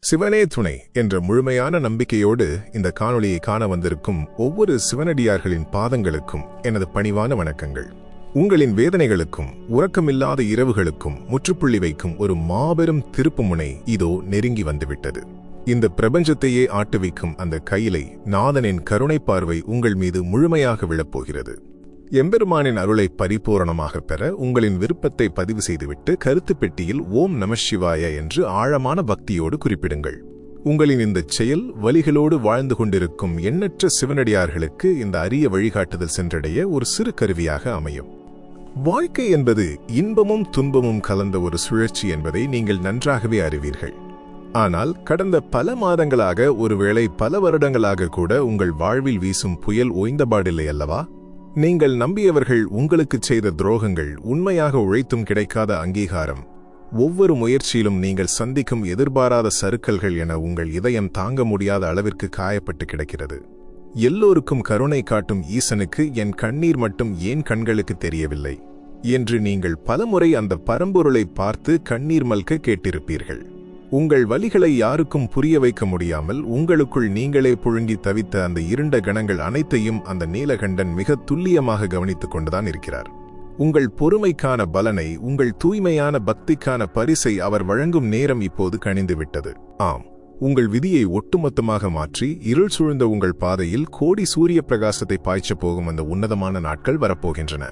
சிவனே துணை என்ற முழுமையான நம்பிக்கையோடு இந்த காணொளியை காண வந்திருக்கும் ஒவ்வொரு சிவனடியார்களின் பாதங்களுக்கும் எனது பணிவான வணக்கங்கள். உங்களின் வேதனைகளுக்கும் உறக்கமில்லாத இரவுகளுக்கும் முற்றுப்புள்ளி வைக்கும் ஒரு மாபெரும் திருப்புமுனை இதோ நெருங்கி வந்துவிட்டது. இந்த பிரபஞ்சத்தையே ஆட்டுவிக்கும் அந்த கையிலை நாதனின் கருணை பார்வை உங்கள் மீது முழுமையாக விழப்போகிறது. எம்பெருமானின் அருளை பரிபூரணமாக பெற உங்களின் விருப்பத்தை பதிவு செய்துவிட்டு கருத்து பெட்டியில் ஓம் நம சிவாய என்று ஆழமான பக்தியோடு குறிப்பிடுங்கள். உங்களின் இந்த செயல் வலிகளோடு வாழ்ந்து கொண்டிருக்கும் எண்ணற்ற சிவனடியார்களுக்கு இந்த அரிய வழிகாட்டுதல் சென்றடைய ஒரு சிறு கருவியாக அமையும். வாழ்க்கை என்பது இன்பமும் துன்பமும் கலந்த ஒரு சுழற்சி என்பதை நீங்கள் நன்றாகவே அறிவீர்கள். ஆனால் கடந்த பல மாதங்களாக ஒருவேளை பல வருடங்களாக கூட உங்கள் வாழ்வில் வீசும் புயல் ஓய்ந்தபாடில்லை அல்லவா? நீங்கள் நம்பியவர்கள் உங்களுக்கு செய்த துரோகங்கள், உண்மையாக உழைத்தும் கிடைக்காத அங்கீகாரம், ஒவ்வொரு முயற்சியிலும் நீங்கள் சந்திக்கும் எதிர்பாராத சறுக்கல்கள் என உங்கள் இதயம் தாங்க முடியாத அளவிற்கு காயப்பட்டு கிடக்கிறது. எல்லோருக்கும் கருணை காட்டும் ஈசனுக்கு என் கண்ணீர் மட்டும் ஏன் கண்களுக்கு தெரியவில்லை என்று நீங்கள் பலமுறை அந்த பரம்பொருளை பார்த்து கண்ணீர் மல்க கேட்டிருப்பீர்கள். உங்கள் வலிகளை யாருக்கும் புரிய வைக்க முடியாமல் உங்களுக்குள் நீங்களே புழுங்கி தவித்த அந்த இருண்ட கணங்கள் அனைத்தையும் அந்த நீலகண்டன் மிக துல்லியமாக கவனித்துக் கொண்டுதான் இருக்கிறார். உங்கள் பொறுமைக்கான பலனை, உங்கள் தூய்மையான பக்திக்கான பரிசை அவர் வழங்கும் நேரம் இப்போது கனிந்துவிட்டது. ஆம், உங்கள் விதியை ஒட்டுமொத்தமாக மாற்றி இருள் சூழ்ந்த உங்கள் பாதையில் கோடி சூரிய பிரகாசத்தை பாய்ச்சப் போகும் அந்த உன்னதமான நாட்கள் வரப்போகின்றன.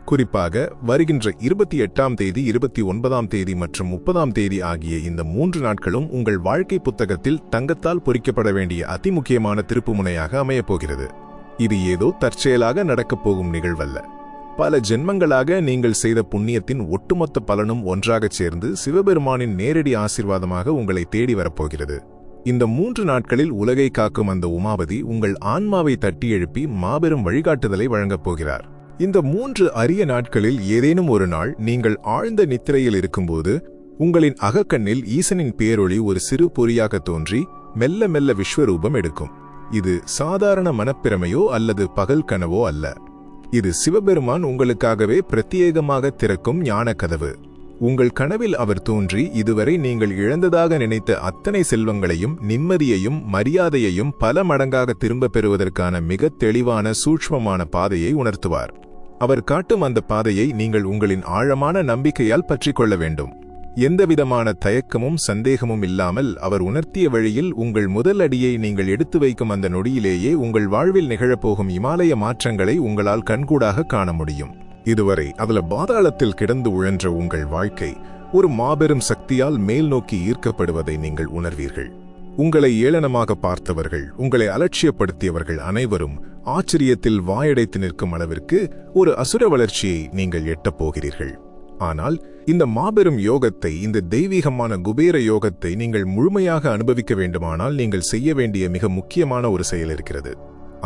குறிப்பாக வருகின்ற 28ஆம் தேதி, 29ஆம் தேதி மற்றும் 30ஆம் தேதி ஆகிய இந்த 3 நாட்களும் உங்கள் வாழ்க்கை புத்தகத்தில் தங்கத்தால் பொறிக்கப்பட வேண்டிய அதிமுக்கியமான திருப்புமுனையாக அமையப்போகிறது. இது ஏதோ தற்செயலாக நடக்கப் போகும் நிகழ்வல்ல. பல ஜென்மங்களாக நீங்கள் செய்த புண்ணியத்தின் ஒட்டுமொத்த பலனும் ஒன்றாகச் சேர்ந்து சிவபெருமானின் நேரடி ஆசீர்வாதமாக உங்களை தேடி வரப்போகிறது. இந்த 3 நாட்களில் உலகை காக்கும் அந்த உமாபதி உங்கள் ஆன்மாவை தட்டி எழுப்பி மாபெரும் வழிகாட்டுதலை வழங்கப் போகிறார். இந்த 3 அரிய நாட்களில் ஏதேனும் ஒரு நாள் நீங்கள் ஆழ்ந்த நித்திரையில் இருக்கும்போது உங்களின் அகக்கண்ணில் ஈசனின் பேரொளி ஒரு சிறு பொறியாக தோன்றி மெல்ல மெல்ல விஸ்வரூபம் எடுக்கும். இது சாதாரண மனப்பிரமையோ அல்லது பகல் கனவோ அல்ல. இது சிவபெருமான் உங்களுக்காகவே பிரத்யேகமாக திறக்கும் ஞான கதவு. உங்கள் கனவில் அவர் தோன்றி இதுவரை நீங்கள் இழந்ததாக நினைத்த அத்தனை செல்வங்களையும், நிம்மதியையும், மரியாதையையும் பல மடங்காக திரும்ப பெறுவதற்கான மிக தெளிவான சூட்சுமமான பாதையை உணர்த்துவார். அவர் காட்டும் அந்த பாதையை நீங்கள் உங்களின் ஆழமான நம்பிக்கையால் பற்றிக்கொள்ள வேண்டும். எந்தவிதமான தயக்கமும் சந்தேகமும் இல்லாமல் அவர் உணர்த்திய வழியில் உங்கள் முதல் அடியை நீங்கள் எடுத்து வைக்கும் அந்த நொடியிலேயே உங்கள் வாழ்வில் நிகழப்போகும் இமாலய மாற்றங்களை உங்களால் கண்கூடாக காண முடியும். இதுவரை அதுல பாதாளத்தில் கிடந்து உழன்ற உங்கள் வாழ்க்கை ஒரு மாபெரும் சக்தியால் மேல் நோக்கி ஈர்க்கப்படுவதை நீங்கள் உணர்வீர்கள். உங்களை ஏளனமாக பார்த்தவர்கள், உங்களை அலட்சியப்படுத்தியவர்கள் அனைவரும் ஆச்சரியத்தில் வாயடைத்து நிற்கும் அளவிற்கு ஒரு அசுர வளர்ச்சியை நீங்கள் எட்டப் போகிறீர்கள். ஆனால் இந்த மாபெரும் யோகத்தை, இந்த தெய்வீகமான குபேர யோகத்தை நீங்கள் முழுமையாக அனுபவிக்க வேண்டுமானால் நீங்கள் செய்ய வேண்டிய மிக முக்கியமான ஒரு செயல் இருக்கிறது.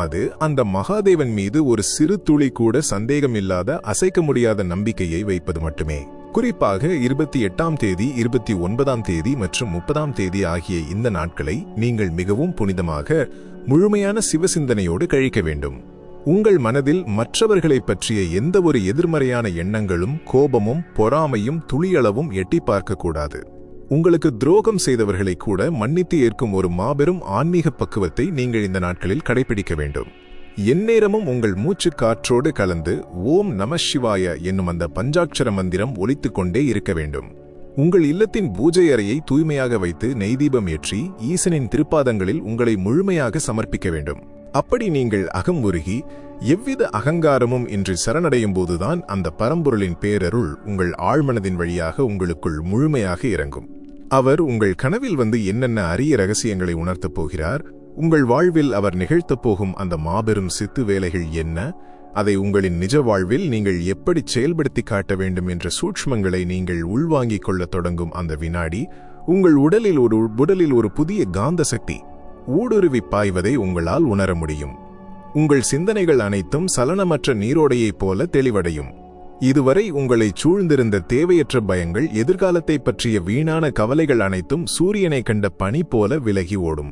அது அந்த மகாதேவன் மீது ஒரு சிறு துளி கூட சந்தேகமில்லாத, அசைக்க முடியாத நம்பிக்கையை வைப்பது மட்டுமே. குறிப்பாக 28ஆம் தேதி, 29ஆம் தேதி மற்றும் 30ஆம் தேதி ஆகிய இந்த நாட்களை நீங்கள் மிகவும் புனிதமாக, முழுமையான சிவசிந்தனையோடு கழிக்க வேண்டும். உங்கள் மனதில் மற்றவர்களை பற்றிய எந்த ஒரு எதிர்மறையான எண்ணங்களும், கோபமும், பொறாமையும் துளியளவும் எட்டி பார்க்கக்கூடாது. உங்களுக்கு துரோகம் செய்தவர்களை கூட மன்னித்து ஏற்கும் ஒரு மாபெரும் ஆன்மீக பக்குவத்தை நீங்கள் இந்த நாட்களில் கடைபிடிக்க வேண்டும். எந்நேரமும் உங்கள் மூச்சு காற்றோடு கலந்து ஓம் நம சிவாய என்னும் அந்த பஞ்சாட்சர மந்திரம் ஒலித்துக் கொண்டே இருக்க வேண்டும். உங்கள் இல்லத்தின் பூஜை அறையை தூய்மையாக வைத்து நெய்தீபம் ஏற்றி ஈசனின் திருப்பாதங்களில் உங்களை முழுமையாக சமர்ப்பிக்க வேண்டும். அப்படி நீங்கள் அகம் உருகி எவ்வித அகங்காரமும் இன்றி சரணடையும் போதுதான் அந்த பரம்பொருளின் பேரருள் உங்கள் ஆழ்மனதின் வழியாக உங்களுக்குள் முழுமையாக இறங்கும். அவர் உங்கள் கனவில் வந்து என்னென்ன அரிய ரகசியங்களை உணர்த்தப் போகிறார், உங்கள் வாழ்வில் அவர் நிகழ்த்தப் போகும் அந்த மாபெரும் சித்து வேலைகள் என்ன, அதை உங்களின் நிஜ வாழ்வில் நீங்கள் எப்படி செயல்படுத்தி காட்ட வேண்டும் என்ற சூட்சுமங்களை நீங்கள் உள்வாங்கிக் கொள்ளத் தொடங்கும் அந்த வினாடி உங்கள் உடலில் ஒரு புதிய காந்த சக்தி ஊடுருவி பாய்வதை உங்களால் உணர முடியும். உங்கள் சிந்தனைகள் அனைத்தும் சலனமற்ற நீரோடையைப் போல தெளிவடையும். இதுவரை உங்களை சூழ்ந்திருந்த தேவையற்ற பயங்கள், எதிர்காலத்தை பற்றிய வீணான கவலைகள் அனைத்தும் சூரியனை கண்ட பனி போல விலகி ஓடும்.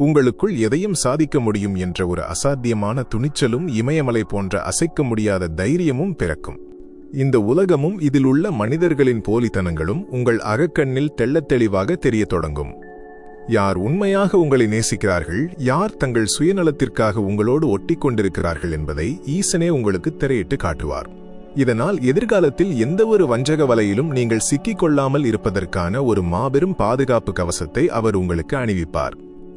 உங்களுக்குள் எதையும் சாதிக்க முடியும் என்ற ஒரு அசாத்தியமான துணிச்சலும், இமயமலை போன்ற அசைக்க முடியாத தைரியமும் பிறக்கும். இந்த உலகமும் இதில் உள்ள மனிதர்களின் போலித்தனங்களும் உங்கள் அகக்கண்ணில் தெள்ளத் தெளிவாக தெரியத் தொடங்கும். யார் உண்மையாக உங்களை நேசிக்கிறார்கள், யார் தங்கள் சுயநலத்திற்காக உங்களோடு ஒட்டி கொண்டிருக்கிறார்கள் என்பதை ஈசனே உங்களுக்கு திரையிட்டு காட்டுவார். இதனால் எதிர்காலத்தில் எந்தவொரு வஞ்சக வலையிலும் நீங்கள் சிக்கிக் கொள்ளாமல் இருப்பதற்கான ஒரு மாபெரும் பாதுகாப்பு கவசத்தை அவர் உங்களுக்கு அணிவிப்பார்.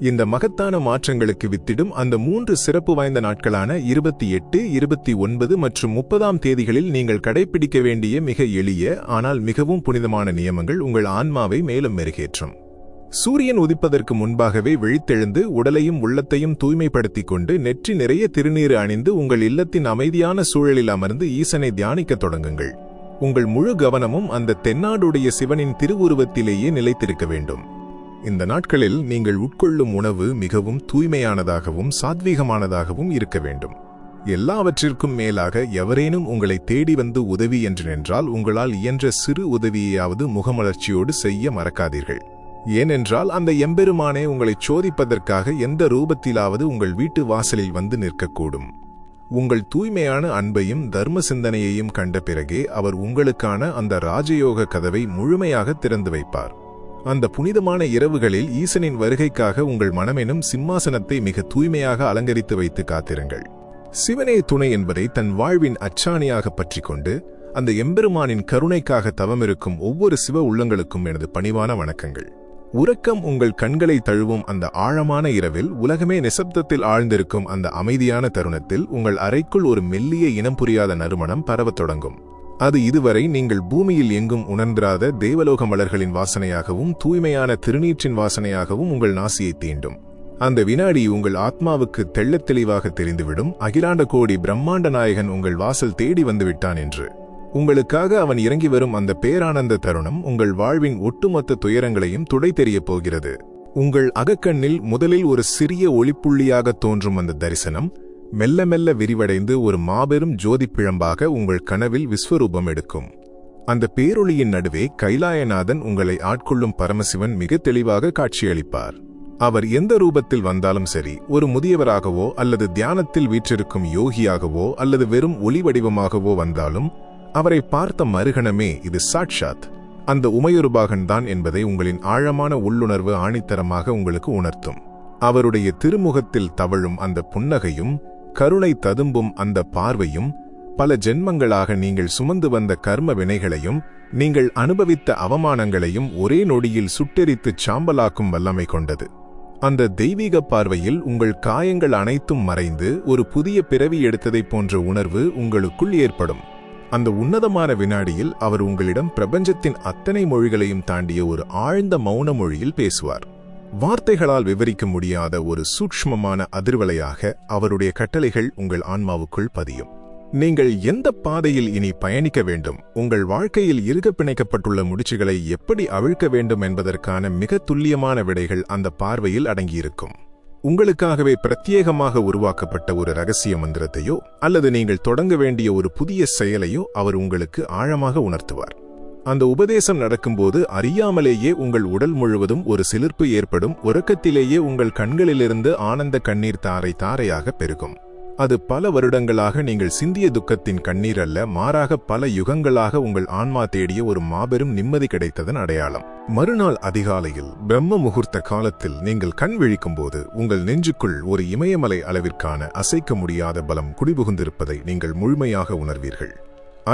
இந்த மகத்தான மாற்றங்களுக்கு வித்திடும் அந்த 3 சிறப்பு வாய்ந்த நாட்களான 28, 29 மற்றும் 30ஆம் தேதிகளில் நீங்கள் கடைபிடிக்க வேண்டிய மிக எளிய ஆனால் மிகவும் புனிதமான நியமங்கள் உங்கள் ஆன்மாவை மேலும் மெருகேற்றும். சூரியன் உதிப்பதற்கு முன்பாகவே விழித்தெழுந்து உடலையும் உள்ளத்தையும் தூய்மைப்படுத்திக் கொண்டு நெற்றி நிறைய திருநீறு அணிந்து உங்கள் இல்லத்தின் அமைதியான சூழலில் அமர்ந்து ஈசனை தியானிக்கத் தொடங்குங்கள். உங்கள் முழு கவனமும் அந்த தென்னாடுடைய சிவனின் திருவுருவத்திலேயே நிலைத்திருக்க வேண்டும். இந்த நாட்களில் நீங்கள் உட்கொள்ளும் உணவு மிகவும் தூய்மையானதாகவும் சாத்வீகமானதாகவும் இருக்க வேண்டும். எல்லாவற்றிற்கும் மேலாக எவரேனும் உங்களை தேடி வந்து உதவி என்று நின்றால் உங்களால் இயன்ற சிறு உதவியையாவது முகமலர்ச்சியோடு செய்ய மறக்காதீர்கள். ஏனென்றால் அந்த எம்பெருமானே உங்களை சோதிப்பதற்காக எந்த ரூபத்திலாவது உங்கள் வீட்டு வாசலில் வந்து நிற்கக்கூடும். உங்கள் தூய்மையான அன்பையும் தர்ம சிந்தனையையும் கண்ட பிறகே அவர் உங்களுக்கான அந்த ராஜயோக கதவை முழுமையாக திறந்து வைப்பார். அந்த புனிதமான இரவுகளில் ஈசனின் வருகைக்காக உங்கள் மனமெனும் சிம்மாசனத்தை மிக தூய்மையாக அலங்கரித்து வைத்து காத்திருங்கள். சிவனே துணை என்பதை தன் வாழ்வின் அச்சாணியாக பற்றிக் கொண்டு அந்த எம்பெருமானின் கருணைக்காக தவமிருக்கும் ஒவ்வொரு சிவ உள்ளங்களுக்கும் எனது பணிவான வணக்கங்கள். உறக்கம் உங்கள் கண்களை தழுவும் அந்த ஆழமான இரவில், உலகமே நிசப்தத்தில் ஆழ்ந்திருக்கும் அந்த அமைதியான தருணத்தில் உங்கள் அறைக்குள் ஒரு மெல்லிய இனம் புரியாத நறுமணம் பரவத் தொடங்கும். அது இதுவரை நீங்கள் பூமியில் எங்கும் உணர்ந்திராத தேவலோக மலர்களின் வாசனையாகவும் தூய்மையான திருநீற்றின் வாசனையாகவும் உங்கள் நாசியை தீண்டும். அந்த வினாடி உங்கள் ஆத்மாவுக்கு தெள்ளத் தெளிவாக தெரிந்துவிடும், அகிலாண்ட கோடி பிரம்மாண்ட நாயகன் உங்கள் வாசல் தேடி வந்துவிட்டான் என்று. உங்களுக்காக அவன் இறங்கி வரும் அந்த பேரானந்த தருணம் உங்கள் வாழ்வின் ஒட்டுமொத்த துயரங்களையும் துடை தெரியப் போகிறது. உங்கள் அகக்கண்ணில் முதலில் ஒரு சிறிய ஒளிப்புள்ளியாக தோன்றும் அந்த தரிசனம் மெல்ல மெல்ல விரிவடைந்து ஒரு மாபெரும் ஜோதி பிழம்பாக உங்கள் கனவில் விஸ்வரூபம் எடுக்கும். அந்த பேரொளியின் நடுவே கைலாயநாதன் உங்களை ஆட்கொள்ளும் பரமசிவன் மிக தெளிவாக காட்சியளிப்பார். அவர் எந்த ரூபத்தில் வந்தாலும் சரி, ஒரு முதியவராகவோ அல்லது தியானத்தில் வீற்றிருக்கும் யோகியாகவோ அல்லது வெறும் ஒளி வடிவமாகவோ வந்தாலும் அவரை பார்த்த மறுகணமே இது சாட்சாத் அந்த உமையொருபாகன்தான் என்பதை உங்களின் ஆழமான உள்ளுணர்வு ஆணித்தரமாக உங்களுக்கு உணர்த்தும். அவருடைய திருமுகத்தில் தவழும் அந்த புன்னகையும் கருணை ததும்பும் அந்த பார்வையும் பல ஜென்மங்களாக நீங்கள் சுமந்து வந்த கர்ம வினைகளையும் நீங்கள் அனுபவித்த அவமானங்களையும் ஒரே நொடியில் சுட்டெரித்துச் சாம்பலாக்கும் வல்லமை கொண்டது. அந்த தெய்வீக பார்வையில் உங்கள் காயங்கள் அனைத்தும் மறைந்து ஒரு புதிய பிறவி எடுத்ததைப் போன்ற உணர்வு உங்களுக்குள் ஏற்படும். அந்த உன்னதமான வினாடியில் அவர் உங்களிடம் பிரபஞ்சத்தின் அத்தனை மொழிகளையும் தாண்டிய ஒரு ஆழ்ந்த மௌன மொழியில் பேசுவார். வார்த்தைகளால் விவரிக்க முடியாத ஒரு சூக்ஷ்மமான அதிர்வலையாக அவருடைய கட்டளைகள் உங்கள் ஆன்மாவுக்குள் பதியும். நீங்கள் எந்த பாதையில் இனி பயணிக்க வேண்டும், உங்கள் வாழ்க்கையில் இருக பிணைக்கப்பட்டுள்ள முடிச்சுகளை எப்படி அவிழ்க்க வேண்டும் என்பதற்கான மிக துல்லியமான விடைகள் அந்த பார்வையில் அடங்கியிருக்கும். உங்களுக்காகவே பிரத்யேகமாக உருவாக்கப்பட்ட ஒரு ரகசிய மந்திரத்தையோ அல்லது நீங்கள் தொடங்க வேண்டிய ஒரு புதிய செயலையோ அவர் உங்களுக்கு ஆழமாக உணர்த்துவார். அந்த உபதேசம் நடக்கும்போது அறியாமலேயே உங்கள் உடல் முழுவதும் ஒரு சிலிர்ப்பு ஏற்படும். உறக்கத்திலேயே உங்கள் கண்களிலிருந்து ஆனந்த கண்ணீர் தாரை தாரையாக பெருகும். அது பல வருடங்களாக நீங்கள் சிந்திய துக்கத்தின் கண்ணீர் அல்ல, மாறாக பல யுகங்களாக உங்கள் ஆன்மா தேடிய ஒரு மாபெரும் நிம்மதி கிடைத்ததன் அடையாளம். மறுநாள் அதிகாலையில் பிரம்ம முகூர்த்த காலத்தில் நீங்கள் கண் விழிக்கும் போது உங்கள் நெஞ்சுக்குள் ஒரு இமயமலை அளவிற்கான அசைக்க முடியாத பலம் குடிபுகுந்திருப்பதை நீங்கள் முழுமையாக உணர்வீர்கள்.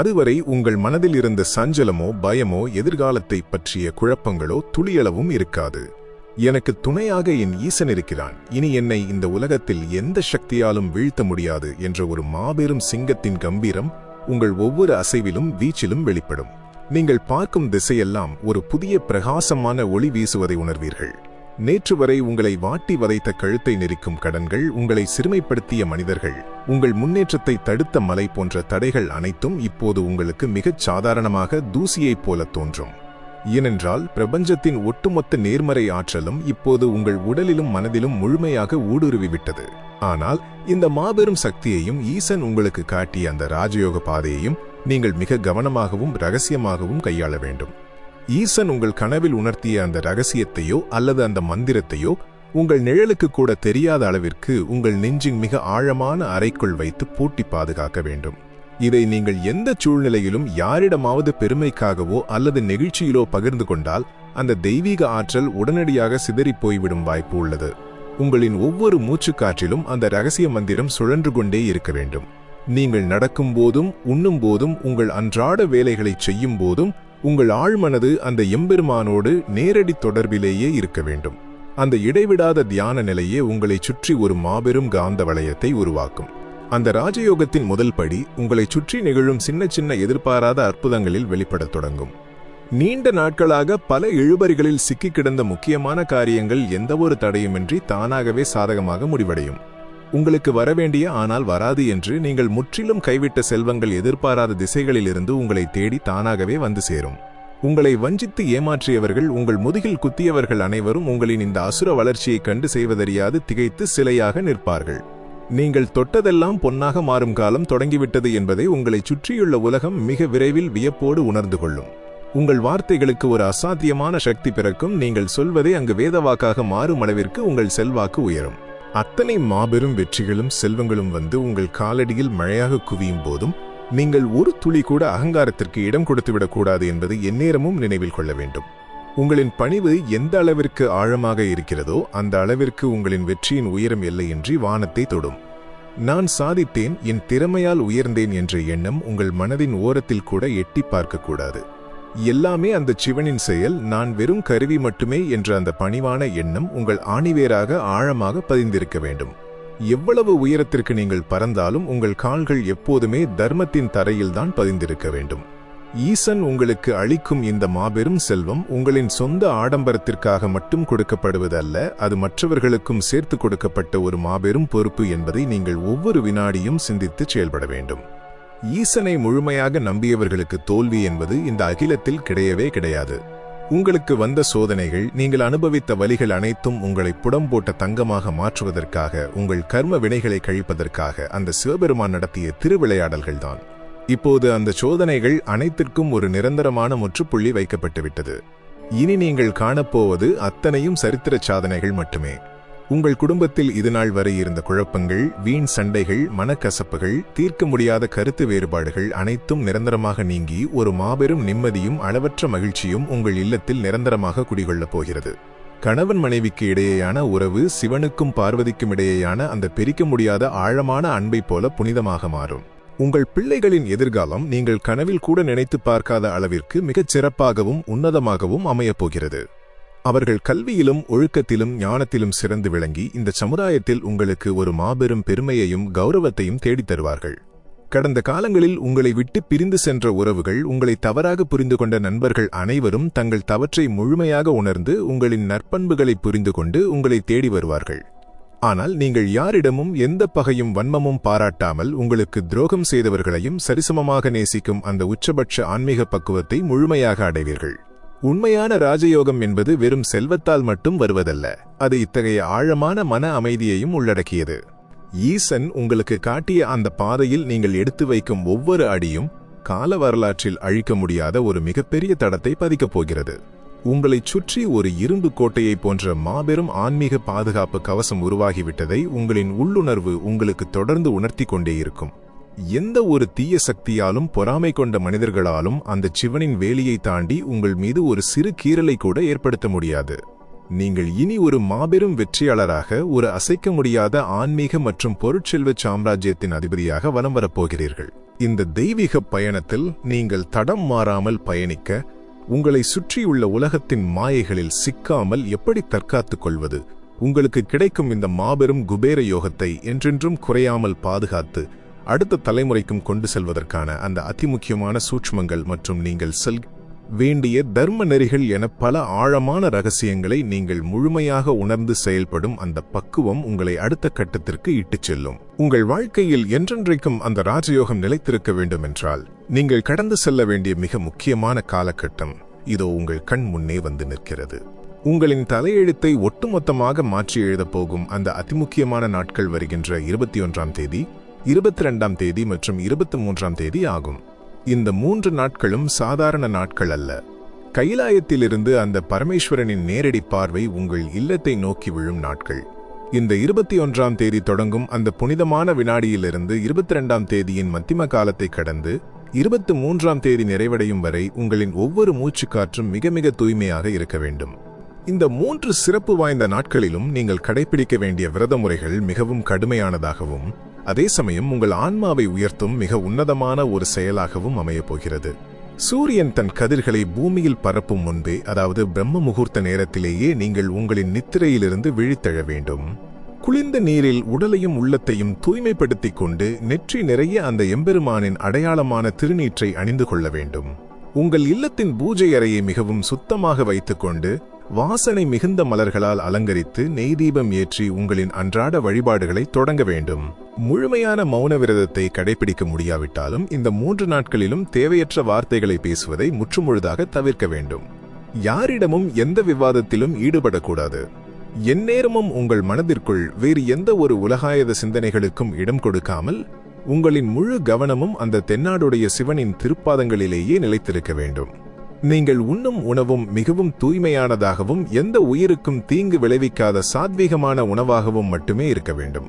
அதுவரை உங்கள் மனதில் இருந்த சஞ்சலமோ பயமோ எதிர்காலத்தை பற்றிய குழப்பங்களோ துளியளவும் இருக்காது. எனக்கு துணையாக என் ஈசன் இருக்கிறான், இனி என்னை இந்த உலகத்தில் எந்த சக்தியாலும் வீழ்த்த முடியாது என்ற ஒரு மாபெரும் சிங்கத்தின் கம்பீரம் உங்கள் ஒவ்வொரு அசைவிலும் வீச்சிலும் வெளிப்படும். நீங்கள் பார்க்கும் திசையெல்லாம் ஒரு புதிய பிரகாசமான ஒளி வீசுவதை உணர்வீர்கள். நேற்று வரை உங்களை வாட்டி வதைத்த கழுத்தை நெரிக்கும் கடன்கள், உங்களை சிறுமைப்படுத்திய மனிதர்கள், உங்கள் முன்னேற்றத்தை தடுத்த மலை போன்ற தடைகள் அனைத்தும் இப்போது உங்களுக்கு மிகச் சாதாரணமாக தூசியைப் போல தோன்றும். ஏனென்றால் பிரபஞ்சத்தின் ஒட்டுமொத்த நேர்மறை ஆற்றலும் இப்போது உங்கள் உடலிலும் மனதிலும் முழுமையாக ஊடுருவிவிட்டது. ஆனால் இந்த மாபெரும் சக்தியையும் ஈசன் உங்களுக்கு காட்டிய அந்த ராஜயோக பாதையையும் நீங்கள் மிக கவனமாகவும் இரகசியமாகவும் கையாள வேண்டும். ஈசன் உங்கள் கனவில் உணர்த்திய அந்த இரகசியத்தையோ அல்லது அந்த மந்திரத்தையோ உங்கள் நிழலுக்கு கூட தெரியாத அளவிற்கு உங்கள் நெஞ்சின் மிக ஆழமான அறைக்குள் வைத்து பூட்டி பாதுகாக்க வேண்டும். இதை நீங்கள் எந்த சூழ்நிலையிலும் யாரிடமாவது பெருமைக்காகவோ அல்லது நெகிழ்ச்சியிலோ பகிர்ந்து கொண்டால் அந்த தெய்வீக ஆற்றல் உடனடியாக சிதறிப் போய்விடும் வாய்ப்பு உள்ளது. உங்களின் ஒவ்வொரு மூச்சுக்காற்றிலும் அந்த இரகசிய மந்திரம் சுழன்று கொண்டே இருக்க வேண்டும். நீங்கள் நடக்கும் போதும், உண்ணும் போதும், உங்கள் அன்றாட வேலைகளை செய்யும் போதும் உங்கள் ஆழ்மனது அந்த எம்பெருமானோடு நேரடி தொடர்பிலேயே இருக்க வேண்டும். அந்த இடைவிடாத தியான நிலையே உங்களை சுற்றி ஒரு மாபெரும் காந்த வளையத்தை உருவாக்கும். அந்த ராஜயோகத்தின் முதல் படி உங்களை சுற்றி நிகழும் சின்ன சின்ன எதிர்பாராத அற்புதங்களில் வெளிப்படத் தொடங்கும். நீண்ட நாட்களாக பல இழுபறிகளில் சிக்கிக் கிடந்த முக்கியமான காரியங்கள் எந்தவொரு தடையுமின்றி தானாகவே சாதகமாக முடிவடையும். உங்களுக்கு வரவேண்டிய ஆனால் வராது என்று நீங்கள் முற்றிலும் கைவிட்ட செல்வங்கள் எதிர்பாராத திசைகளிலிருந்து உங்களை தேடி தானாகவே வந்து சேரும். உங்களை வஞ்சித்து ஏமாற்றியவர்கள், உங்கள் முதுகில் குத்தியவர்கள் அனைவரும் உங்களின் இந்த அசுர வளர்ச்சியைக் கண்டு செய்வதறியாது திகைத்து சிலையாக நிற்பார்கள். நீங்கள் தொட்டதெல்லாம் பொன்னாக மாறும் காலம் தொடங்கிவிட்டது என்பதை உங்களை சுற்றியுள்ள உலகம் மிக விரைவில் வியப்போடு உணர்ந்து கொள்ளும். உங்கள் வார்த்தைகளுக்கு ஒரு அசாத்தியமான சக்தி பிறக்கும். நீங்கள் சொல்வதே அங்கு வேதவாக்காக மாறும் அளவிற்கு உங்கள் செல்வாக்கு உயரும். அத்தனை மாபெரும் வெற்றிகளும் செல்வங்களும் வந்து உங்கள் காலடியில் மழையாக குவியும் போதும் நீங்கள் ஒரு துளி கூட அகங்காரத்திற்கு இடம் கொடுத்துவிடக்கூடாது என்பது எந்நேரமும் நினைவில் கொள்ள வேண்டும். உங்களின் பணிவு எந்த அளவிற்கு ஆழமாக இருக்கிறதோ அந்த அளவிற்கு உங்களின் வெற்றியின் உயரம் எல்லையின்றி வானத்தை தொடும். நான் சாதித்தேன், என் திறமையால் உயர்ந்தேன் என்ற எண்ணம் உங்கள் மனதின் ஓரத்தில் கூட எட்டி பார்க்கக்கூடாது. எல்லாமே அந்த சிவனின் செயல், நான் வெறும் கருவி மட்டுமே என்ற அந்த பணிவான எண்ணம் உங்கள் ஆணிவேராக ஆழமாக பதிந்திருக்க வேண்டும். எவ்வளவு உயரத்திற்கு நீங்கள் பறந்தாலும் உங்கள் கால்கள் எப்போதுமே தர்மத்தின் தரையில்தான் பதிந்திருக்க வேண்டும். ஈசன் உங்களுக்கு அளிக்கும் இந்த மாபெரும் செல்வம் உங்களின் சொந்த ஆடம்பரத்திற்காக மட்டும் கொடுக்கப்படுவதல்ல, அது மற்றவர்களுக்கும் சேர்த்து கொடுக்கப்பட்ட ஒரு மாபெரும் பொறுப்பு என்பதை நீங்கள் ஒவ்வொரு வினாடியும் சிந்தித்து செயல்பட வேண்டும். ஈசனை முழுமையாக நம்பியவர்களுக்கு தோல்வி என்பது இந்த அகிலத்தில் கிடையவே கிடையாது. உங்களுக்கு வந்த சோதனைகள், நீங்கள் அனுபவித்த வலிகள் அனைத்தும் உங்களை புடம் போட்ட தங்கமாக மாற்றுவதற்காக, உங்கள் கர்ம வினைகளை கழிப்பதற்காக அந்த சிவபெருமான் நடத்திய திருவிளையாடல்கள்தான். இப்போது அந்த சோதனைகள் அனைத்திற்கும் ஒரு நிரந்தரமான முற்றுப்புள்ளி வைக்கப்பட்டுவிட்டது. இனி நீங்கள் காணப்போவது அத்தனையும் சரித்திர சாதனைகள் மட்டுமே. உங்கள் குடும்பத்தில் இதுநாள் வரை இருந்த குழப்பங்கள், வீண் சண்டைகள், மனக்கசப்புகள், தீர்க்க முடியாத கருத்து வேறுபாடுகள் அனைத்தும் நிரந்தரமாக நீங்கி ஒரு மாபெரும் நிம்மதியும் அளவற்ற மகிழ்ச்சியும் உங்கள் இல்லத்தில் நிரந்தரமாக குடிகொள்ளப் போகிறது. கணவன் மனைவிக்கு இடையேயான உறவு சிவனுக்கும் பார்வதிக்கும் இடையேயான அந்த பிரிக்க முடியாத ஆழமான அன்பை போல புனிதமாக மாறும். உங்கள் பிள்ளைகளின் எதிர்காலம் நீங்கள் கனவில் கூட நினைத்து பார்க்காத அளவிற்கு மிகச் சிறப்பாகவும் உன்னதமாகவும் அமையப் போகிறது. அவர்கள் கல்வியிலும் ஒழுக்கத்திலும் ஞானத்திலும் சிறந்து விளங்கி இந்த சமுதாயத்தில் உங்களுக்கு ஒரு மாபெரும் பெருமையையும் கௌரவத்தையும் தேடித் தருவார்கள். கடந்த காலங்களில் உங்களை விட்டு பிரிந்து சென்ற உறவுகள், உங்களை தவறாக புரிந்து கொண்ட நண்பர்கள் அனைவரும் தங்கள் தவற்றை முழுமையாக உணர்ந்து உங்களின் நற்பண்புகளை புரிந்து கொண்டு உங்களை தேடி வருவார்கள். ஆனால் நீங்கள் யாரிடமும் எந்த பகையும் வன்மமும் பாராட்டாமல் உங்களுக்கு துரோகம் செய்தவர்களையும் சரிசமமாக நேசிக்கும் அந்த உச்சபட்ச ஆன்மீக பக்குவத்தை முழுமையாக அடைவீர்கள். உண்மையான ராஜயோகம் என்பது வெறும் செல்வத்தால் மட்டும் வருவதல்ல, அது இத்தகைய ஆழமான மன அமைதியையும் உள்ளடக்கியது. ஈசன் உங்களுக்கு காட்டிய அந்த பாதையில் நீங்கள் எடுத்து வைக்கும் ஒவ்வொரு அடியும் கால வரலாற்றில் அழிக்க முடியாத ஒரு மிகப்பெரிய தடத்தை பதிக்கப் போகிறது. உங்களைச் சுற்றி ஒரு இரும்பு கோட்டையை போன்ற மாபெரும் ஆன்மீக பாதுகாப்பு கவசம் உருவாகிவிட்டதை உங்களின் உள்ளுணர்வு உங்களுக்கு தொடர்ந்து உணர்த்தி கொண்டே இருக்கும். எந்த ஒரு தீய சக்தியாலும் பொறாமை கொண்ட மனிதர்களாலும் அந்த சிவனின் வேலியை தாண்டி உங்கள் மீது ஒரு சிறு கீறலை கூட ஏற்படுத்த முடியாது. நீங்கள் இனி ஒரு மாபெரும் வெற்றியாளராக, ஒரு அசைக்க முடியாத ஆன்மீக மற்றும் பொருட்செல்வ சாம்ராஜ்யத்தின் அதிபதியாக வலம் வரப்போகிறீர்கள். இந்த தெய்வீக பயணத்தில் நீங்கள் தடம் மாறாமல் பயணிக்க, உங்களை சுற்றியுள்ள உலகத்தின் மாயைகளில் சிக்காமல் எப்படி தற்காத்துக் கொள்வது, உங்களுக்கு கிடைக்கும் இந்த மாபெரும் குபேர யோகத்தை என்றென்றும் குறையாமல் பாதுகாத்து அடுத்த தலைமுறைக்கும் கொண்டு செல்வதற்கான அந்த அதிமுக்கியமான சூட்சுமங்கள் மற்றும் நீங்கள் வேண்டிய தர்ம நெறிகள் என பல ஆழமான ரகசியங்களை நீங்கள் முழுமையாக உணர்ந்து செயல்படும் அந்த பக்குவம் உங்களை அடுத்த கட்டத்திற்கு இட்டுச் செல்லும். உங்கள் வாழ்க்கையில் என்றென்றைக்கும் அந்த ராஜயோகம் நிலைத்திருக்க வேண்டும் என்றால் நீங்கள் கடந்து செல்ல வேண்டிய மிக முக்கியமான காலகட்டம் இதோ உங்கள் கண் முன்னே வந்து நிற்கிறது. உங்களின் தலையெழுத்தை ஒட்டுமொத்தமாக மாற்றி எழுதப் போகும் அந்த அதிமுக்கியமான நாட்கள் வருகின்ற 21ஆம் தேதி, 22ஆம் தேதி மற்றும் 23ஆம் தேதி ஆகும். இந்த 3 நாட்களும் சாதாரண நாட்கள் அல்ல. கைலாயத்திலிருந்து அந்த பரமேஸ்வரனின் நேரடி பார்வை உங்கள் இல்லத்தை நோக்கி விழும் நாட்கள். இந்த 21ஆம் தேதி தொடங்கும் அந்த புனிதமான வினாடியிலிருந்து 22ஆம் தேதியின் மத்திம காலத்தை கடந்து 23ஆம் தேதி நிறைவடையும் வரை உங்களின் ஒவ்வொரு மூச்சுக்காற்றும் மிக மிக தூய்மையாக இருக்க வேண்டும். இந்த 3 சிறப்பு வாய்ந்த நாட்களிலும் நீங்கள் கடைபிடிக்க வேண்டிய விரத முறைகள் மிகவும் கடுமையானதாகவும் அதே சமயம் உங்கள் ஆன்மாவை உயர்த்தும் மிக உன்னதமான ஒரு செயலாகவும் அமையப் போகிறது. சூரியன் தன் கதிர்களை பூமியில் பரப்பும் முன்பே, அதாவது பிரம்ம முகூர்த்த நேரத்திலேயே நீங்கள் உங்களின் நித்திரையிலிருந்து விழித்தெழ வேண்டும். குளிர்ந்த நீரில் உடலையும் உள்ளத்தையும் தூய்மைப்படுத்திக் கொண்டு நெற்றி நிறைய அந்த எம்பெருமானின் அடையாளமான திருநீற்றை அணிந்து கொள்ள வேண்டும். உங்கள் இல்லத்தின் பூஜை அறையை மிகவும் சுத்தமாக வைத்துக்கொண்டு வாசனை மிகுந்த மலர்களால் அலங்கரித்து நெய்தீபம் ஏற்றி உங்களின் அன்றாட வழிபாடுகளை தொடங்க வேண்டும். முழுமையான மௌன விரதத்தை கடைபிடிக்க முடியாவிட்டாலும் இந்த 3 நாட்களிலும் தேவையற்ற வார்த்தைகளை பேசுவதை முற்றுமுழுதாக தவிர்க்க வேண்டும். யாரிடமும் எந்த விவாதத்திலும் ஈடுபடக்கூடாது. எந்நேரமும் உங்கள் மனதிற்குள் வேறு எந்த ஒரு உலகாயத சிந்தனைகளுக்கும் இடம் கொடுக்காமல் உங்களின் முழு கவனமும் அந்த தென்னாடுடைய சிவனின் திருப்பாதங்களிலேயே நிலைத்திருக்க வேண்டும். நீங்கள் உண்ணும் உணவும் மிகவும் தூய்மையானதாகவும் எந்த உயிருக்கும் தீங்கு விளைவிக்காத சாத்வீகமான உணவாகவும் மட்டுமே இருக்க வேண்டும்.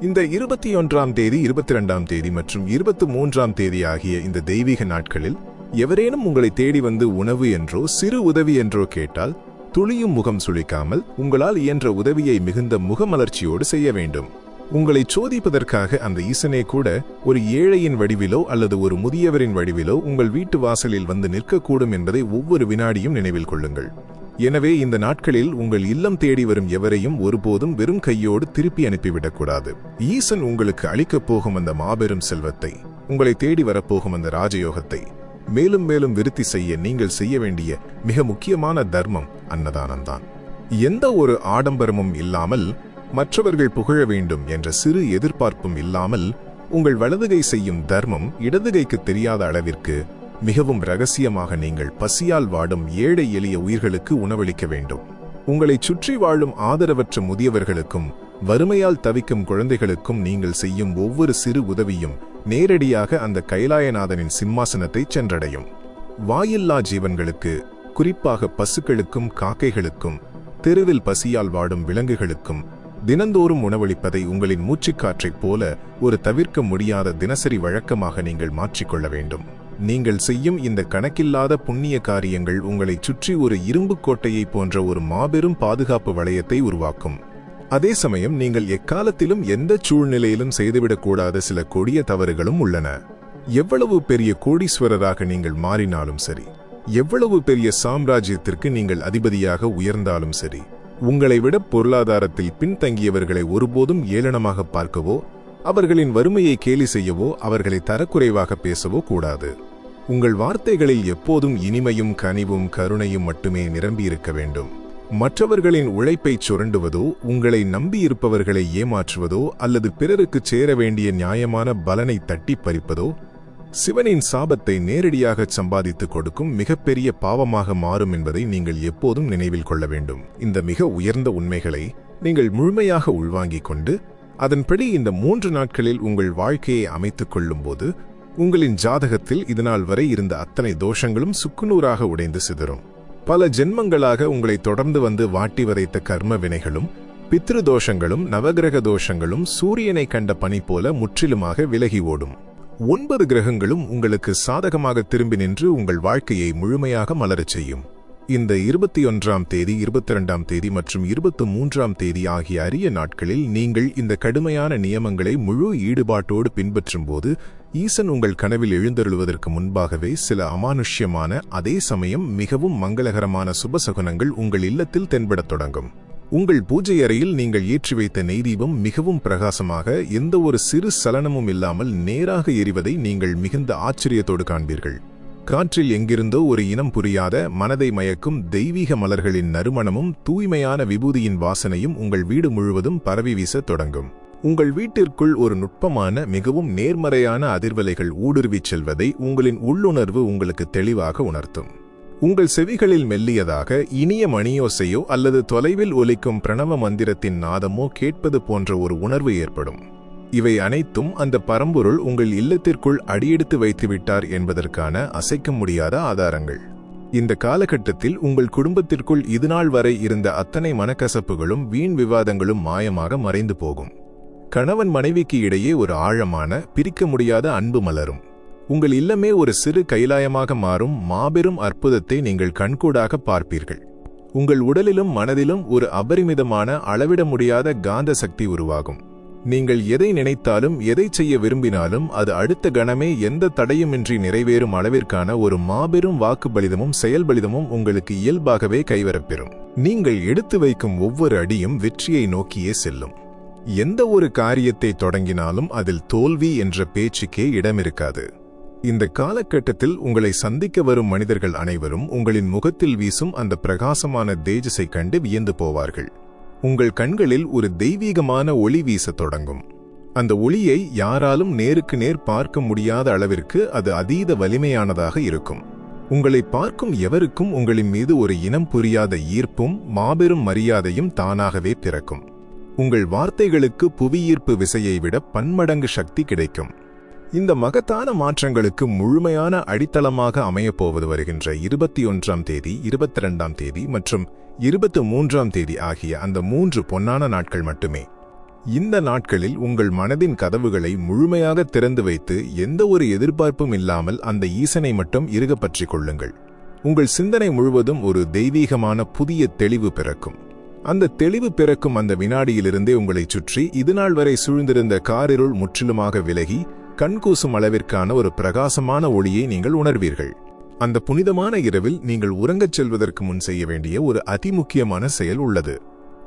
இந்த 21ஆம் தேதி, 22ஆம் தேதி மற்றும் 23ஆம் தேதி ஆகிய இந்த தெய்வீக நாட்களில் எவரேனும் உங்களை தேடி வந்து உணவு என்றோ சிறு உதவி என்றோ கேட்டால் துளியும் முகம் சுளிக்காமல் உங்களால் இயன்ற உதவியை மிகுந்த முகமலர்ச்சியோடு செய்ய வேண்டும். உங்களை சோதிப்பதற்காக அந்த ஈசனே கூட ஒரு ஏழையின் வடிவிலோ அல்லது ஒரு முதியவரின் வடிவிலோ உங்கள் வீட்டு வாசலில் வந்து நிற்கக்கூடும் என்பதை ஒவ்வொரு வினாடியும் நினைவில் கொள்ளுங்கள். எனவே இந்த நாட்களில் உங்கள் இல்லம் தேடி வரும் எவரையும் ஒருபோதும் வெறும் கையோடு திருப்பி அனுப்பிவிடக்கூடாது. ஈசன் உங்களுக்கு அளிக்கப் போகும் அந்த மாபெரும் செல்வத்தை, உங்களை தேடி வரப்போகும் அந்த ராஜயோகத்தை மேலும் மேலும் விருத்தி செய்ய நீங்கள் செய்ய வேண்டிய மிக முக்கியமான தர்மம் அன்னதானம்தான். எந்த ஒரு ஆடம்பரமும் இல்லாமல், மற்றவர்கள் புகழ வேண்டும் என்ற சிறு எதிர்பார்ப்பும் இல்லாமல் உங்கள் வலதுகை செய்யும் தர்மம் இடதுகைக்கு தெரியாத அளவிற்கு மிகவும் இரகசியமாக நீங்கள் பசியால் வாடும் ஏழை எளிய உயிர்களுக்கு உணவளிக்க வேண்டும். உங்களை சுற்றி வாழும் ஆதரவற்ற முதியவர்களுக்கும் வறுமையால் தவிக்கும் குழந்தைகளுக்கும் நீங்கள் செய்யும் ஒவ்வொரு சிறு உதவியும் நேரடியாக அந்த கைலாயநாதனின் சிம்மாசனத்தை சென்றடையும். வாயில்லா ஜீவன்களுக்கு, குறிப்பாக பசுக்களுக்கும் காக்கைகளுக்கும் தெருவில் பசியால் வாடும் விலங்குகளுக்கும் தினந்தோறும் உணவளிப்பதை உங்களின் மூச்சுக்காற்றைப் போல ஒரு தவிர்க்க முடியாத தினசரி வழக்கமாக நீங்கள் மாற்றிக்கொள்ள வேண்டும். நீங்கள் செய்யும் இந்த கணக்கில்லாத புண்ணிய காரியங்கள் உங்களை சுற்றி ஒரு இரும்பு கோட்டையை போன்ற ஒரு மாபெரும் பாதுகாப்பு வளையத்தை உருவாக்கும். அதே சமயம் நீங்கள் எக்காலத்திலும் எந்த சூழ்நிலையிலும் செய்துவிடக்கூடாத சில கொடிய தவறுகளும் உள்ளன. எவ்வளவு பெரிய கோடீஸ்வரராக நீங்கள் மாறினாலும் சரி, எவ்வளவு பெரிய சாம்ராஜ்யத்திற்கு நீங்கள் அதிபதியாக உயர்ந்தாலும் சரி, உங்களை விட பொருளாதாரத்தில் பின்தங்கியவர்களை ஒருபோதும் ஏளனமாக பார்க்கவோ, அவர்களின் வறுமையை கேலி செய்யவோ, அவர்களை தரக்குறைவாக பேசவோ கூடாது. உங்கள் வார்த்தைகளில் எப்போதும் இனிமையும் கனிவும் கருணையும் மட்டுமே நிரம்பியிருக்க வேண்டும். மற்றவர்களின் உழைப்பை சுரண்டுவதோ, உங்களை நம்பியிருப்பவர்களை ஏமாற்றுவதோ அல்லது பிறருக்கு சேர வேண்டிய நியாயமான பலனை தட்டி பறிப்பதோ சிவனின் சாபத்தை நேரடியாக சம்பாதித்துக் கொடுக்கும் மிகப்பெரிய பாவமாக மாறும் என்பதை நீங்கள் எப்போதும் நினைவில் கொள்ள வேண்டும். இந்த மிக உயர்ந்த உண்மைகளை நீங்கள் முழுமையாக உள்வாங்கிக் கொண்டு அதன்படி இந்த 3 நாட்களில் உங்கள் வாழ்க்கையை அமைத்துக் கொள்ளும் போது உங்களின் ஜாதகத்தில் இதனால் வரை இருந்த அத்தனை தோஷங்களும் சுக்குநூறாக உடைந்து சிதறும். பல ஜென்மங்களாக உங்களை தொடர்ந்து வந்து வாட்டி வதைத்த கர்ம வினைகளும் பித்ரு தோஷங்களும் நவகிரக தோஷங்களும் சூரியனை கண்ட பனி போல முற்றிலுமாக விலகி ஓடும். 9 கிரகங்களும் உங்களுக்கு சாதகமாக திரும்பி நின்று உங்கள் வாழ்க்கையை முழுமையாக மலரச் செய்யும். இந்த 21ஆம் தேதி, 22ஆம் தேதி மற்றும் 23ஆம் தேதி ஆகிய அரிய நாட்களில் நீங்கள் இந்த கடுமையான நியமங்களை முழு ஈடுபாட்டோடு பின்பற்றும் போது ஈசன் உங்கள் கனவில் எழுந்தருளுவதற்கு முன்பாகவே சில அமானுஷ்யமான அதே சமயம் மிகவும் மங்களகரமான சுபசகுனங்கள் உங்கள் இல்லத்தில் தென்படத் தொடங்கும். உங்கள் பூஜை அறையில் நீங்கள் ஏற்றி வைத்த நெய்தீபம் மிகவும் பிரகாசமாக எந்த ஒரு சிறு சலனமும் இல்லாமல் நேராக எரிவதை நீங்கள் மிகுந்த ஆச்சரியத்தோடு காண்பீர்கள். காற்றில் எங்கிருந்தோ ஒரு இனம் புரியாத மனதை மயக்கும் தெய்வீக மலர்களின் நறுமணமும் தூய்மையான விபூதியின் வாசனையும் உங்கள் வீடு முழுவதும் பரவி வீசத் தொடங்கும். உங்கள் வீட்டிற்குள் ஒரு நுட்பமான மிகவும் நேர்மறையான அதிர்வலைகள் ஊடுருவிச் செல்வதை உங்களின் உள்ளுணர்வு உங்களுக்கு தெளிவாக உணர்த்தும். உங்கள் செவிகளில் மெல்லியதாக இனிய மணியோசையோ அல்லது தொலைவில் ஒலிக்கும் பிரணவ மந்திரத்தின் நாதமோ கேட்பது போன்ற ஒரு உணர்வு ஏற்படும். இவை அனைத்தும் அந்த பரம்பொருள் உங்கள் இல்லத்திற்குள் அடியெடுத்து வைத்துவிட்டார் என்பதற்கான அசைக்க முடியாத ஆதாரங்கள். இந்த காலகட்டத்தில் உங்கள் குடும்பத்திற்குள் இதுநாள் வரை இருந்த அத்தனை மனக்கசப்புகளும் வீண் விவாதங்களும் மாயமாக மறைந்து போகும். கணவன் மனைவிக்கு இடையே ஒரு ஆழமான, பிரிக்க முடியாத அன்பு மலரும். உங்கள் இல்லமே ஒரு சிறு கைலாயமாக மாறும் மாபெரும் அற்புதத்தை நீங்கள் கண்கூடாக பார்ப்பீர்கள். உங்கள் உடலிலும் மனதிலும் ஒரு அபரிமிதமான, அளவிட முடியாத காந்த சக்தி உருவாகும். நீங்கள் எதை நினைத்தாலும், எதை செய்ய விரும்பினாலும் அது அடுத்த கணமே எந்த தடையுமின்றி நிறைவேறும் அளவிற்கான ஒரு மாபெரும் வாக்குப்பலிதமும் செயல்பலிதமும் உங்களுக்கு இயல்பாகவே கைவரப்பெறும். நீங்கள் எடுத்து வைக்கும் ஒவ்வொரு அடியும் வெற்றியை நோக்கியே செல்லும். எந்த ஒரு காரியத்தை தொடங்கினாலும் அதில் தோல்வி என்ற பேச்சுக்கே இடமிருக்காது. இந்த காலகட்டத்தில் உங்களை சந்திக்க வரும் மனிதர்கள் அனைவரும் உங்களின் முகத்தில் வீசும் அந்த பிரகாசமான தேஜஸை கண்டு வியந்து போவார்கள். உங்கள் கண்களில் ஒரு தெய்வீகமான ஒளி வீசத் தொடங்கும். அந்த ஒளியை யாராலும் நேருக்கு நேர் பார்க்க முடியாத அளவிற்கு அது அதீத வலிமையானதாக இருக்கும். உங்களை பார்க்கும் எவருக்கும் உங்களின் மீது ஒரு இனம் புரியாத ஈர்ப்பும் மாபெரும் மரியாதையும் தானாகவே பிறக்கும். உங்கள் வார்த்தைகளுக்கு புவியீர்ப்பு விசையை விட பன்மடங்கு சக்தி கிடைக்கும். இந்த மகத்தான மாற்றங்களுக்கு முழுமையான அடித்தளமாக அமையப்போவது வருகின்ற 21ஆம் தேதி, 22ஆம் தேதி மற்றும் 23ஆம் தேதி ஆகிய அந்த 3 பொன்னான நாட்கள் மட்டுமே. இந்த நாட்களில் உங்கள் மனதின் கதவுகளை முழுமையாக திறந்து வைத்து எந்த ஒரு எதிர்பார்ப்பும் இல்லாமல் அந்த ஈசனை மட்டும் இறுக பற்றிக் கொள்ளுங்கள். உங்கள் சிந்தனை முழுவதும் ஒரு தெய்வீகமான புதிய தெளிவு பிறக்கும். அந்த தெளிவு பிறக்கும் அந்த வினாடியிலிருந்தே உங்களைச் சுற்றி இதுநாள் வரை சூழ்ந்திருந்த காரிருள் முற்றிலுமாக விலகி கண்கூசும் அளவிற்கான ஒரு பிரகாசமான ஒளியை நீங்கள் உணர்வீர்கள். அந்த புனிதமான இரவில் நீங்கள் உறங்கச் செல்வதற்கு முன் செய்ய வேண்டிய ஒரு அதிமுக்கியமான செயல் உள்ளது.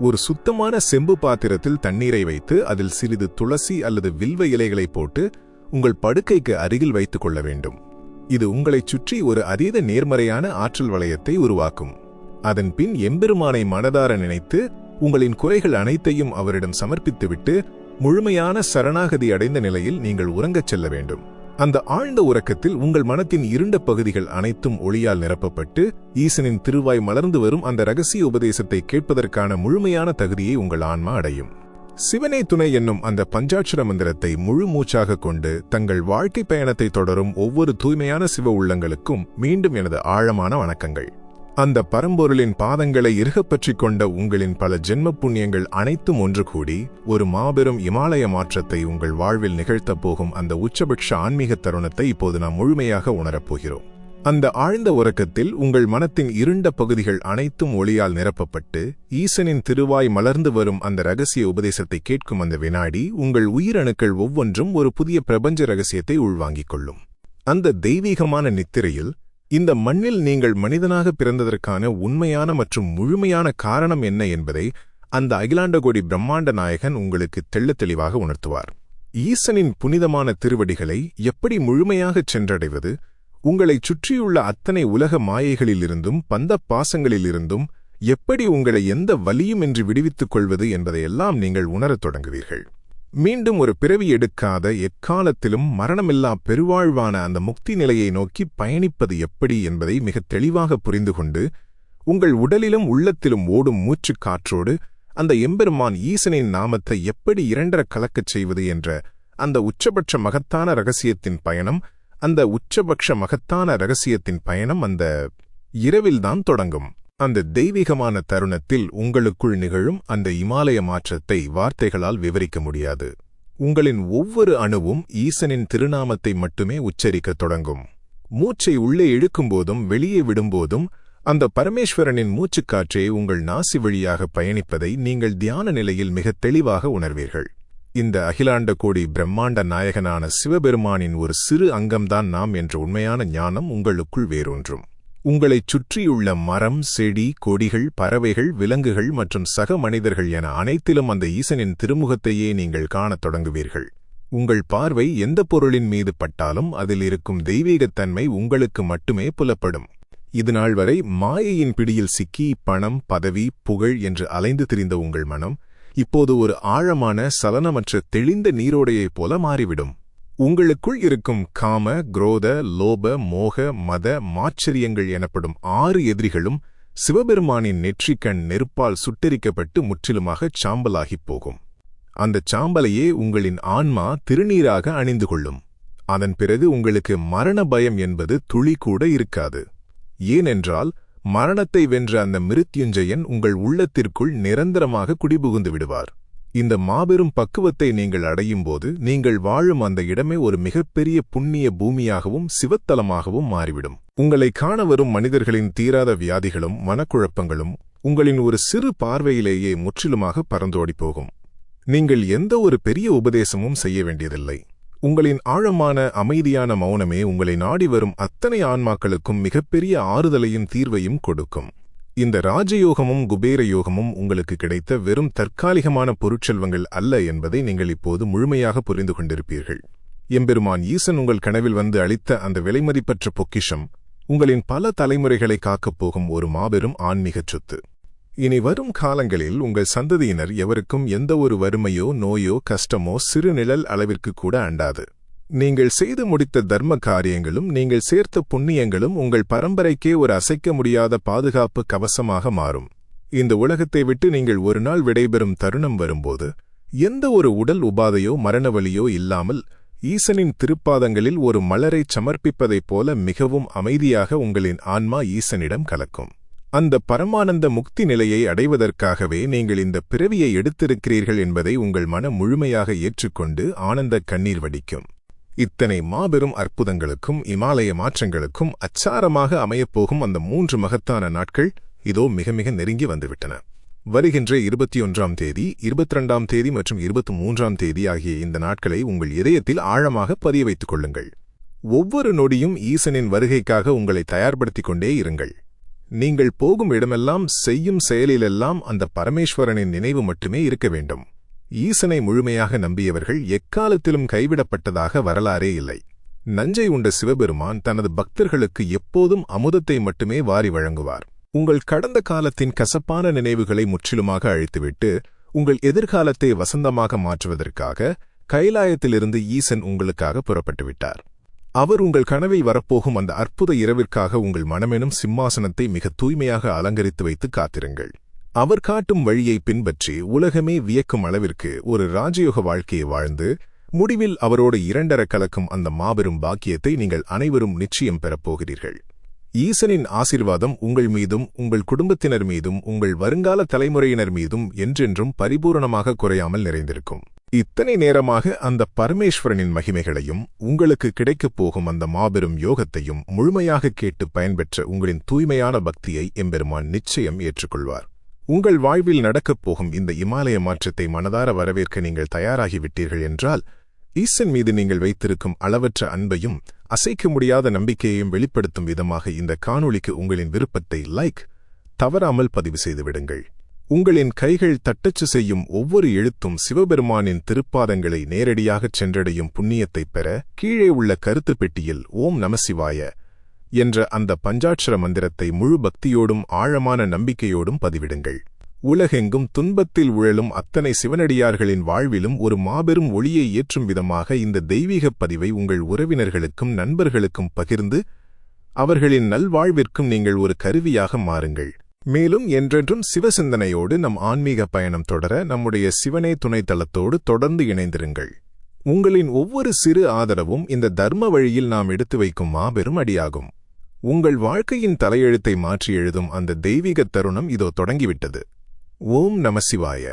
ஒரு சுத்தமான செம்பு பாத்திரத்தில் தண்ணீரை வைத்து அதில் சிறிது துளசி அல்லது வில்வ இலைகளை போட்டு உங்கள் படுக்கைக்கு அருகில் வைத்துக் கொள்ள வேண்டும். இது உங்களைச் சுற்றி ஒரு அதீத நேர்மறையான ஆற்றல் வளையத்தை உருவாக்கும். அதன் பின் எம்பெருமானை மனதார நினைத்து உங்களின் குறைகள் அனைத்தையும் அவரிடம் சமர்ப்பித்துவிட்டு முழுமையான சரணாகதி அடைந்த நிலையில் நீங்கள் உறங்கச் செல்ல வேண்டும். அந்த ஆழ்ந்த உறக்கத்தில் உங்கள் மனத்தின் இருண்ட பகுதிகள் அனைத்தும் ஒளியால் நிரப்பப்பட்டு ஈசனின் திருவாய் மலர்ந்து வரும் அந்த இரகசிய உபதேசத்தை கேட்பதற்கான முழுமையான தகுதியை உங்கள் ஆன்மா அடையும். சிவனே துணை என்னும் அந்த பஞ்சாட்சர மந்திரத்தை முழு மூச்சாக கொண்டு தங்கள் வாழ்க்கை பயணத்தை தொடரும் ஒவ்வொரு தூய்மையான சிவ உள்ளங்களுக்கும் மீண்டும் எனது ஆழமான வணக்கங்கள். அந்த பரம்பொருளின் பாதங்களை இறுகப்பற்றிக் கொண்ட உங்களின் பல ஜென்ம புண்ணியங்கள் அனைத்தும் ஒன்று கூடி ஒரு மாபெரும் இமாலய மாற்றத்தை உங்கள் வாழ்வில் நிகழ்த்தப் போகும் அந்த உச்சபட்ச ஆன்மீக தருணத்தை இப்போது நாம் முழுமையாக உணரப்போகிறோம். அந்த ஆழ்ந்த உறக்கத்தில் உங்கள் மனத்தின் இருண்ட பகுதிகள் அனைத்தும் ஒளியால் நிரப்பப்பட்டு ஈசனின் திருவாய் மலர்ந்து வரும் அந்த இரகசிய உபதேசத்தை கேட்கும் அந்த வினாடி உங்கள் உயிரணுக்கள் ஒவ்வொன்றும் ஒரு புதிய பிரபஞ்ச இரகசியத்தை உள்வாங்கிக் கொள்ளும். அந்த தெய்வீகமான நித்திரையில் இந்த மண்ணில் நீங்கள் மனிதனாக பிறந்ததற்கான உண்மையான மற்றும் முழுமையான காரணம் என்ன என்பதை அந்த அகிலாண்டகோடி பிரம்மாண்ட நாயகன் உங்களுக்கு தெள்ளத் தெளிவாக உணர்த்துவார். ஈசனின் புனிதமான திருவடிகளை எப்படி முழுமையாகச் சென்றடைவது, உங்களைச் சுற்றியுள்ள அத்தனை உலக மாயைகளிலிருந்தும் பந்த பாசங்களிலிருந்தும் எப்படி உங்களை எந்த வலியுமின்றி விடுவித்துக் கொள்வது என்பதையெல்லாம் நீங்கள் உணரத் தொடங்குவீர்கள். மீண்டும் ஒரு பிறவி எடுக்காத எக்காலத்திலும் மரணமில்லா பெருவாழ்வான அந்த முக்தி நிலையை நோக்கி பயணிப்பது எப்படி என்பதை மிக தெளிவாக புரிந்து கொண்டு உங்கள் உடலிலும் உள்ளத்திலும் ஓடும் மூச்சுக் காற்றோடு அந்த எம்பெருமான் ஈசனின் நாமத்தை எப்படி இரண்டர கலக்கச் செய்வது என்ற அந்த உச்சபட்ச மகத்தான இரகசியத்தின் பயணம் அந்த இரவில்தான் தொடங்கும். அந்த தெய்வீகமான தருணத்தில் உங்களுக்குள் நிகழும் அந்த இமாலய மாற்றத்தை வார்த்தைகளால் விவரிக்க முடியாது. உங்களின் ஒவ்வொரு அணுவும் ஈசனின் திருநாமத்தை மட்டுமே உச்சரிக்கத் தொடங்கும். மூச்சை உள்ளே இழுக்கும்போதும் வெளியே விடும்போதும் அந்த பரமேஸ்வரனின் மூச்சுக்காற்றே உங்கள் நாசி வழியாக பயணிப்பதை நீங்கள் தியான நிலையில் மிக தெளிவாக உணர்வீர்கள். இந்த அகிலாண்ட கோடி பிரம்மாண்ட நாயகனான சிவபெருமானின் ஒரு சிறு அங்கம்தான் நாம் என்ற உண்மையான ஞானம் உங்களுக்குள் வேரூன்றும். உங்களைச் சுற்றியுள்ள மரம், செடி, கொடிகள், பறவைகள், விலங்குகள் மற்றும் சக மனிதர்கள் என அனைத்திலும் அந்த ஈசனின் திருமுகத்தையே நீங்கள் காணத் தொடங்குவீர்கள். உங்கள் பார்வை எந்த பொருளின் மீது பட்டாலும் அதில் இருக்கும் தெய்வீகத்தன்மை உங்களுக்கு மட்டுமே புலப்படும். இதுநாள் வரை மாயையின் பிடியில் சிக்கி பணம், பதவி, புகழ் என்று அலைந்து திரிந்த உங்கள் மனம் இப்போது ஒரு ஆழமான சலனமற்ற தெளிந்த நீரோடையைப் போல மாறிவிடும். உங்களுக்குள் இருக்கும் காம, குரோத, லோப, மோக, மத, மாச்சரியங்கள் எனப்படும் 6 எதிரிகளும் சிவபெருமானின் நெற்றிக்கண் நெருப்பால் சுட்டெரிக்கப்பட்டு முற்றிலுமாகச் சாம்பலாகிப் போகும். அந்தச் சாம்பலையே உங்களின் ஆன்மா திருநீராக அணிந்து கொள்ளும். அதன் பிறகு உங்களுக்கு மரண பயம் என்பது துளி கூட இருக்காது. ஏனென்றால் மரணத்தை வென்ற அந்த மிருத்யுஞ்சயன் உங்கள் உள்ளத்திற்குள் நிரந்தரமாக குடிபுகுந்து விடுவார். இந்த மாபெரும் பக்குவத்தை நீங்கள் அடையும்போது நீங்கள் வாழும் அந்த இடமே ஒரு மிகப்பெரிய புண்ணிய பூமியாகவும் சிவத்தலமாகவும் மாறிவிடும். உங்களை காண வரும் மனிதர்களின் தீராத வியாதிகளும் மனக்குழப்பங்களும் உங்களின் ஒரு சிறு பார்வையிலேயே முற்றிலுமாக பறந்தோடி போகும். நீங்கள் எந்த ஒரு பெரிய உபதேசமும் செய்ய வேண்டியதில்லை. உங்களின் ஆழமான அமைதியான மௌனமே உங்களை நாடி வரும் அத்தனை ஆன்மாக்களுக்கும் மிகப்பெரிய ஆறுதலையும் தீர்வையும் கொடுக்கும். இந்த ராஜயோகமும் குபேர யோகமும் உங்களுக்கு கிடைத்த வெறும் தற்காலிகமான பொருட்செல்வங்கள் அல்ல என்பதை நீங்கள் இப்போது முழுமையாக புரிந்து கொண்டிருப்பீர்கள். எம்பெருமான் ஈசன் உங்கள் கனவில் வந்து அளித்த அந்த விலைமதிப்பற்ற பொக்கிஷம் உங்களின் பல தலைமுறைகளை காக்கப் போகும் ஒரு மாபெரும் ஆன்மீகச் சொத்து. இனி வரும் காலங்களில் உங்கள் சந்ததியினர் எவருக்கும் எந்த ஒரு வறுமையோ நோயோ கஷ்டமோ சிறு நிழல் அளவிற்கு கூட அண்டாது. நீங்கள் செய்து முடித்த தர்ம காரியங்களும் நீங்கள் சேர்த்த புண்ணியங்களும் உங்கள் பரம்பரைக்கே ஒரு அசைக்க முடியாத பாதுகாப்பு கவசமாக மாறும். இந்த உலகத்தை விட்டு நீங்கள் ஒரு நாள் விடைபெறும் தருணம் வரும்போது எந்த ஒரு உடல் உபாதையோ மரணவலியோ இல்லாமல் ஈசனின் திருப்பாதங்களில் ஒரு மலரைச் சமர்ப்பிப்பதைப் போல மிகவும் அமைதியாக உங்களின் ஆன்மா ஈசனிடம் கலக்கும். அந்த பரமானந்த முக்தி நிலையை அடைவதற்காகவே நீங்கள் இந்த பிறவியை எடுத்திருக்கிறீர்கள் என்பதை உங்கள் மனம் முழுமையாக ஏற்றுக்கொண்டு ஆனந்த கண்ணீர் வடிக்கும். இத்தனை மாபெரும் அற்புதங்களுக்கும் இமாலய மாற்றங்களுக்கும் அச்சாரமாக அமையப்போகும் அந்த 3 மகத்தான நாட்கள் இதோ மிக மிக நெருங்கி வந்துவிட்டன. வருகின்ற 21ஆம் தேதி, 22ஆம் தேதி மற்றும் 23ஆம் தேதி ஆகிய இந்த நாட்களை உங்கள் இதயத்தில் ஆழமாக பதிய வைத்துக் கொள்ளுங்கள். ஒவ்வொரு நொடியும் ஈசனின் வருகைக்காக உங்களை தயார்படுத்திக் கொண்டே இருங்கள். நீங்கள் போகும் இடமெல்லாம் செய்யும் செயலிலெல்லாம் அந்த பரமேஸ்வரனின் நினைவு மட்டுமே இருக்க வேண்டும். ஈசனை முழுமையாக நம்பியவர்கள் எக்காலத்திலும் கைவிடப்பட்டதாக வரலாறே இல்லை. நஞ்சை உண்ட சிவபெருமான் தனது பக்தர்களுக்கு எப்போதும் அமுதத்தை மட்டுமே வாரி வழங்குவார். உங்கள் கடந்த காலத்தின் கசப்பான நினைவுகளை முற்றிலுமாக அழித்துவிட்டு உங்கள் எதிர்காலத்தை வசந்தமாக மாற்றுவதற்காக கைலாயத்திலிருந்து ஈசன் உங்களுக்காக புறப்பட்டுவிட்டார். அவர் உங்கள் கனவில் வரப்போகும் அந்த அற்புத இரவிற்காக உங்கள் மனமெனும் சிம்மாசனத்தை மிக தூய்மையாக அலங்கரித்து வைத்து காத்திருங்கள். அவர் காட்டும் வழியை பின்பற்றி உலகமே வியக்கும் அளவிற்கு ஒரு ராஜயோக வாழ்க்கையை வாழ்ந்து முடிவில் அவரோடு இரண்டர கலக்கும் அந்த மாபெரும் பாக்கியத்தை நீங்கள் அனைவரும் நிச்சயம் பெறப்போகிறீர்கள். ஈசனின் ஆசீர்வாதம் உங்கள் மீதும் உங்கள் குடும்பத்தினர் மீதும் உங்கள் வருங்கால தலைமுறையினர் மீதும் என்றென்றும் பரிபூரணமாக குறையாமல் நிறைந்திருக்கும். இத்தனை நேரமாக அந்த பரமேஸ்வரனின் மகிமைகளையும் உங்களுக்கு கிடைக்கப் போகும் அந்த மாபெரும் யோகத்தையும் முழுமையாக கேட்டு பயன்பெற்ற உங்களின் தூய்மையான பக்தியை எம்பெருமான் நிச்சயம் ஏற்றுக்கொள்வார். உங்கள் வாழ்வில் நடக்கப் போகும் இந்த இமாலய மாற்றத்தை மனதார வரவேற்க நீங்கள் தயாராகிவிட்டீர்கள் என்றால் ஈசன் மீது நீங்கள் வைத்திருக்கும் அளவற்ற அன்பையும் அசைக்க முடியாத நம்பிக்கையையும் வெளிப்படுத்தும் விதமாக இந்த காணொளிக்கு உங்களின் விருப்பத்தை தவறாமல் பதிவு செய்துவிடுங்கள். உங்களின் கைகள் தட்டச்சு செய்யும் ஒவ்வொரு எழுத்தும் சிவபெருமானின் திருப்பாதங்களை நேரடியாகச் சென்றடையும் புண்ணியத்தைப் பெற கீழே உள்ள கருத்து பெட்டியில் ஓம் நமசிவாய என்ற அந்த பஞ்சாட்சர மந்திரத்தை முழு பக்தியோடும் ஆழமான நம்பிக்கையோடும் பதிவிடுங்கள். உலகெங்கும் துன்பத்தில் உழலும் அத்தனை சிவனடியார்களின் வாழ்விலும் ஒரு மாபெரும் ஒளியை ஏற்றும் விதமாக இந்த தெய்வீகப் பதிவை உங்கள் உறவினர்களுக்கும் நண்பர்களுக்கும் பகிர்ந்து அவர்களின் நல்வாழ்விற்கும் நீங்கள் ஒரு கருவியாக மாறுங்கள். மேலும் என்றென்றும் சிவசிந்தனையோடு நம் ஆன்மீக பயணம் தொடர நம்முடைய சிவனே துணைத்தளத்தோடு தொடர்ந்து இணைந்திருங்கள். உங்களின் ஒவ்வொரு சிறு ஆதரவும் இந்த தர்ம வழியில் நாம் எடுத்து வைக்கும் மாபெரும் அடியாகும். உங்கள் வாழ்க்கையின் தலையெழுத்தை மாற்றி எழுதும் அந்த தெய்வீக தருணம் இதோ தொடங்கிவிட்டது. ஓம் நமசிவாய.